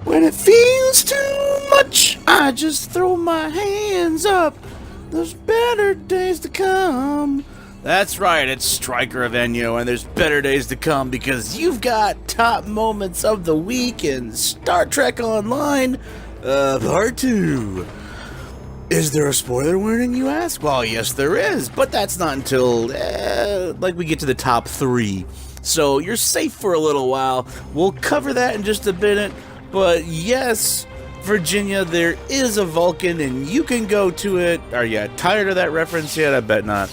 When it feels too much, I just throw my hands up. There's better days to come. That's right, it's Stryker of Enyo, and there's better days to come because you've got top moments of the week in Star Trek Online, Part 2. Is there a spoiler warning, you ask? Well, yes, there is, but that's not until, we get to the top 3. So you're safe for a little while. We'll cover that in just a minute, but yes, Virginia, there is a Vulcan, and you can go to it. Are you tired of that reference yet? I bet not.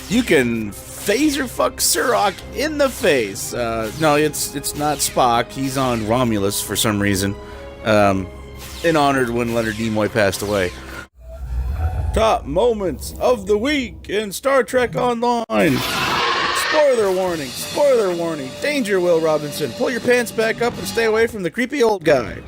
You can phaser fuck Surak in the face. No, it's not Spock. He's on Romulus for some reason. In honor when Leonard Nimoy passed away. Top moments of the week in Star Trek Online. Spoiler warning, spoiler warning. Danger, Will Robinson. Pull your pants back up and stay away from the creepy old guy.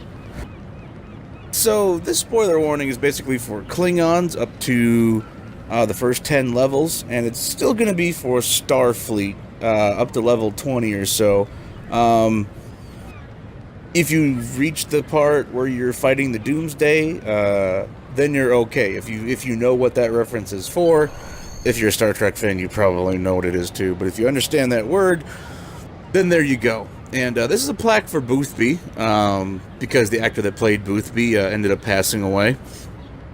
So, this spoiler warning is basically for Klingons up to the first 10 levels, and it's still going to be for Starfleet up to level 20 or so. If you've reached the part where you're fighting the Doomsday, then you're okay. If you know what that reference is for, if you're a Star Trek fan, you probably know what it is too. But if you understand that word, then there you go. And this is a plaque for Boothby, because the actor that played Boothby ended up passing away.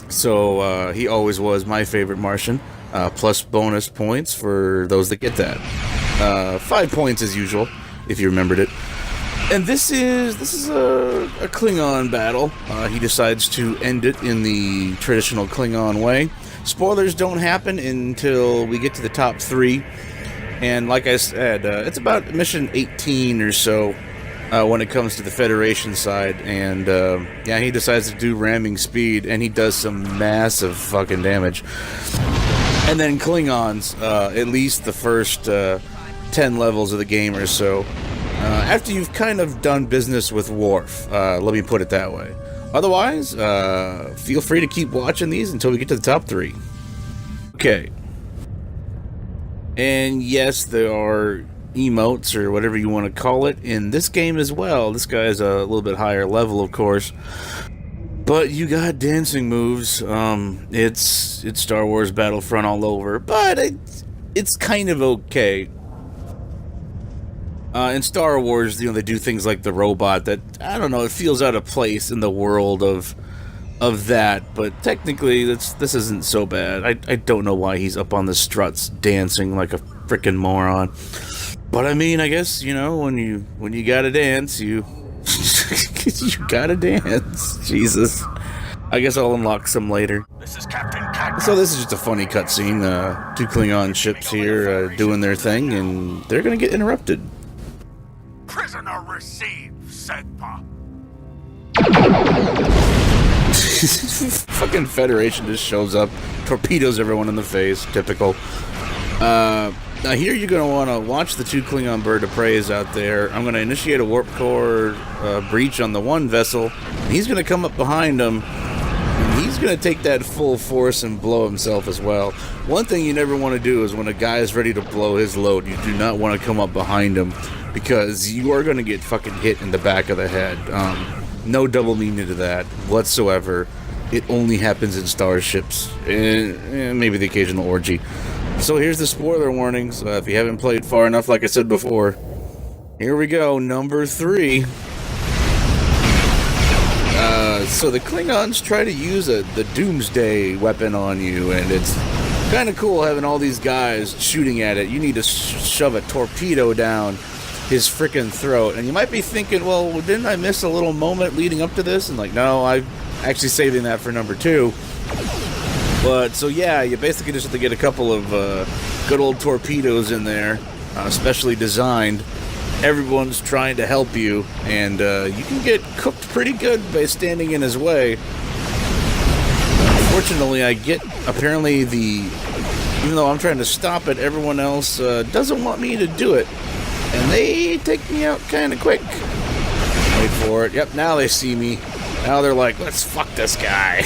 So he always was my favorite Martian. Plus bonus points for those that get that. 5 points as usual, if you remembered it. And this is a Klingon battle. He decides to end it in the traditional Klingon way. Spoilers don't happen until we get to the top 3. And like I said, it's about mission 18 or so when it comes to the Federation side. And yeah, he decides to do ramming speed, and he does some massive fucking damage. And then Klingons, at least the first 10 levels of the game or so, after you've kind of done business with Worf, let me put it that way. Otherwise, feel free to keep watching these until we get to the top 3. Okay. And yes, there are emotes, or whatever you want to call it, in this game as well. This guy's a little bit higher level, of course. But you got dancing moves. It's Star Wars Battlefront all over. But it's kind of okay. In Star Wars, they do things like the robot that, I don't know, it feels out of place in the world of that, but technically this isn't so bad. I don't know why he's up on the struts dancing like a frickin' moron. But I mean, I guess, when you gotta dance, you gotta dance. Jesus. I guess I'll unlock some later. This is Captain Cat. So this is just a funny cutscene. 2 Klingon ships here doing their thing, and they're gonna get interrupted. Prisoner received, Segpa. Fucking Federation just shows up, torpedoes everyone in the face. Typical. Now here you're going to want to watch the 2 Klingon bird of preys out there. I'm going to initiate a warp core breach on the one vessel. He's going to come up behind him, and he's going to take that full force and blow himself as well. One thing you never want to do is when a guy is ready to blow his load, you do not want to come up behind him, because you are going to get fucking hit in the back of the head. No double meaning to that whatsoever. It only happens in starships, and maybe the occasional orgy. So here's the spoiler warnings. If you haven't played far enough, like I said before, here we go. Number 3. So the Klingons try to use the Doomsday weapon on you, and it's kind of cool having all these guys shooting at it. You need to shove a torpedo down his frickin' throat. And you might be thinking, well, didn't I miss a little moment leading up to this? And like, no, I'm actually saving that for number 2. But, so yeah, you basically just have to get a couple of good old torpedoes in there, specially designed. Everyone's trying to help you, and you can get cooked pretty good by standing in his way. Unfortunately, apparently even though I'm trying to stop it, everyone else doesn't want me to do it. And they take me out kind of quick. Wait for it. Yep, now they see me. Now they're like, let's fuck this guy.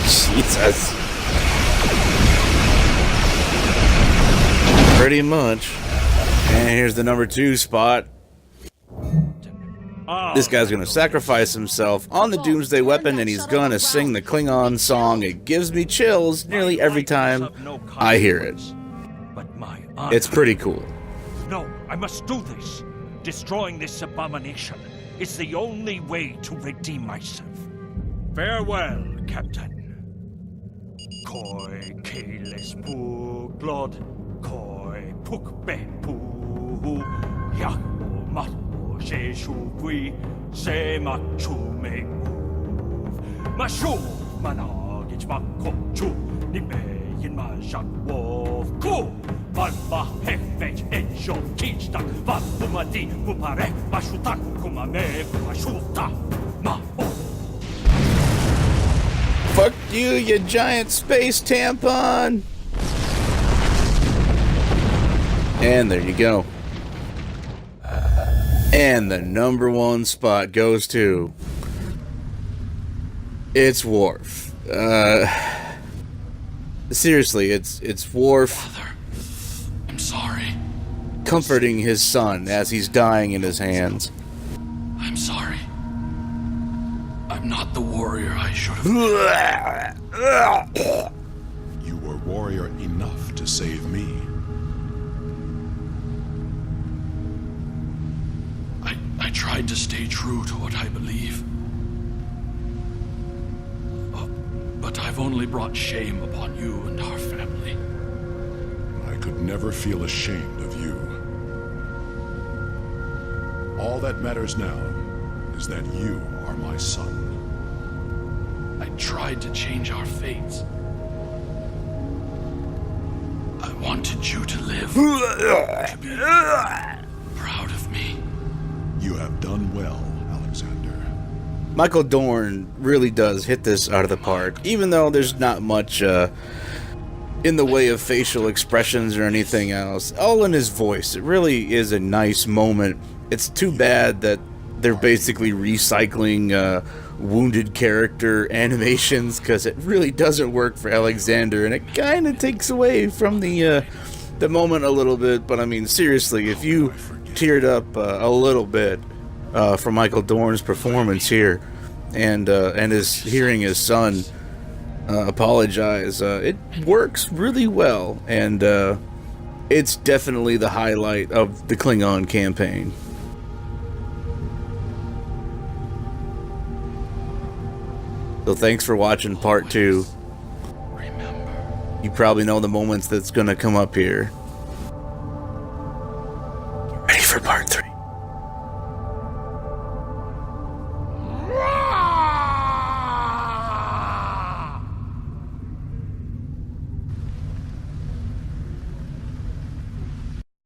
Jesus. Pretty much. And here's the number 2 spot. This guy's gonna sacrifice himself on the Doomsday weapon, and he's gonna sing the Klingon song. It gives me chills nearly every time I hear it. It's pretty cool. No, I must do this. Destroying this abomination is the only way to redeem myself. Farewell, Captain. Koi keles pu blood, koi puk be pu yak mat jeshu gui se machu me mashu managich makko chu ni me yin ma jak wolf ku Valva hefech Enyo kichtak Valumadi Pupare Mashutak Kumame Kumashuta Ma Fuck you, you giant space tampon! And there you go. And the #1 spot goes to... It's Worf. Seriously, it's Worf... Father, I'm sorry. Comforting his son as he's dying in his hands. I'm sorry. I'm not the warrior I should have been. You were warrior enough to save me. I tried to stay true to what I believe. But I've only brought shame upon you and our family. I could never feel ashamed of you. All that matters now is that you are my son. I tried to change our fates. I wanted you to live. To be proud of me. You have done well, Alexander. Michael Dorn really does hit this out of the park, even though there's not much in the way of facial expressions or anything else. All in his voice. It really is a nice moment. It's too bad that they're basically recycling wounded character animations, because it really doesn't work for Alexander, and it kind of takes away from the moment a little bit. But I mean, seriously, if you teared up a little bit from Michael Dorn's performance here, and his hearing his son apologize, it works really well, and it's definitely the highlight of the Klingon campaign. So thanks for watching part 2. Remember. You probably know the moments that's gonna come up here.